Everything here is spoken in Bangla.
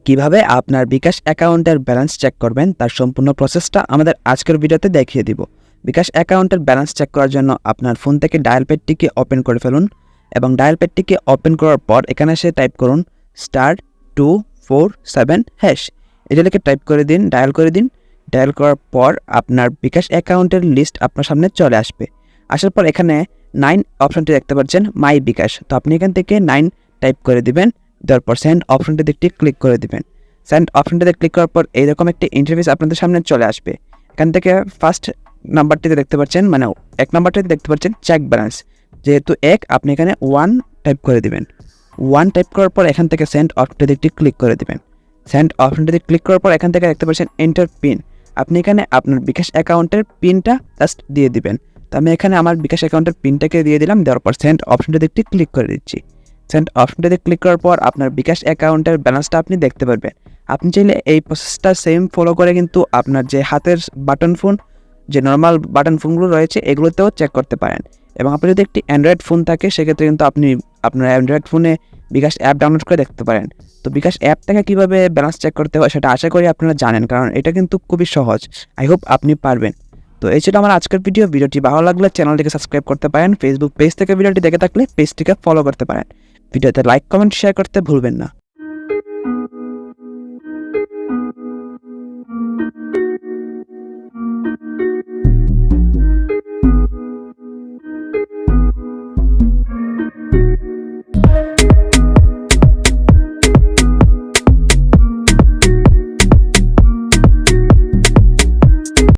কিভাবে আপনার বিকাশ অ্যাকাউন্টের ব্যালেন্স চেক করবেন তার সম্পূর্ণ প্রসেসটা আমাদের আজকের ভিডিওতে দেখিয়ে দিব। বিকাশ অ্যাকাউন্টের ব্যালেন্স চেক করার জন্য আপনার ফোন থেকে ডায়াল প্যাডটিকে ওপেন করে ফেলুন এবং ডায়াল প্যাডটিকে ওপেন করার পর এখানে এসে টাইপ করুন *247#। এটা লিখে টাইপ করে দিন, ডায়াল করে দিন। ডায়াল করার পর আপনার বিকাশ অ্যাকাউন্টের লিস্ট আপনার সামনে চলে আসবে। আসার পর এখানে 9 অপশনটি দেখতে পাচ্ছেন, মাই বিকাশ। তো আপনি এখান থেকে 9 টাইপ করে দিবেন, দেওয়ার পর সেন্ড অপশনটিতে একটি ক্লিক করে দিবেন। সেন্ড অপশনটিতে ক্লিক করার পর এইরকম একটি ইন্টারফেস আপনাদের সামনে চলে আসবে। এখান থেকে ফার্স্ট নাম্বারটিতে দেখতে পাচ্ছেন, মানে 1 নাম্বারটিতে দেখতে পাচ্ছেন চেক ব্যালেন্স। যেহেতু 1, আপনি এখানে 1 টাইপ করে দিবেন। 1 টাইপ করার পর এখান থেকে সেন্ড অপশনটিতে একটি ক্লিক করে দিবেন। সেন্ড অপশনটিতে ক্লিক করার পর এখান থেকে দেখতে পাচ্ছেন এন্টার পিন। আপনি এখানে আপনার বিকাশ অ্যাকাউন্টের পিনটা জাস্ট দিয়ে দিবেন। তো আমি এখানে আমার বিকাশ অ্যাকাউন্টের পিনটাকে দিয়ে দিলাম, দেওয়ার পর সেন্ড অপশনটিতে একটি ক্লিক করে দিচ্ছি। সেন্ড অপশনটিতে ক্লিক করার পর আপনার বিকাশ অ্যাকাউন্টের ব্যালেন্সটা আপনি দেখতে পারবেন। আপনি চাইলে এই প্রসেসটা সেম ফলো করে কিন্তু আপনার যে হাতের বাটন ফোন, যে নর্মাল বাটন ফোনগুলো রয়েছে এগুলোতেও চেক করতে পারেন। এবং আপনার যদি একটি অ্যান্ড্রয়েড ফোন থাকে সেক্ষেত্রে কিন্তু আপনি আপনার অ্যান্ড্রয়েড ফোনে বিকাশ অ্যাপ ডাউনলোড করে দেখতে পারেন। তো বিকাশ অ্যাপ থেকে কীভাবে ব্যালেন্স চেক করতে হয় সেটা আশা করি আপনারা জানেন, কারণ এটা কিন্তু খুবই সহজ। আই হোপ আপনি পারবেন। তো এই ছিল আমার আজকের ভিডিওটি ভালো লাগলে চ্যানেলটিকে সাবস্ক্রাইব করতে পারেন। ফেসবুক পেজ থেকে ভিডিওটি দেখে থাকলে পেজটিকে ফলো করতে পারেন। ভিডিওতে লাইক, কমেন্ট, শেয়ার করতে ভুলবেন না।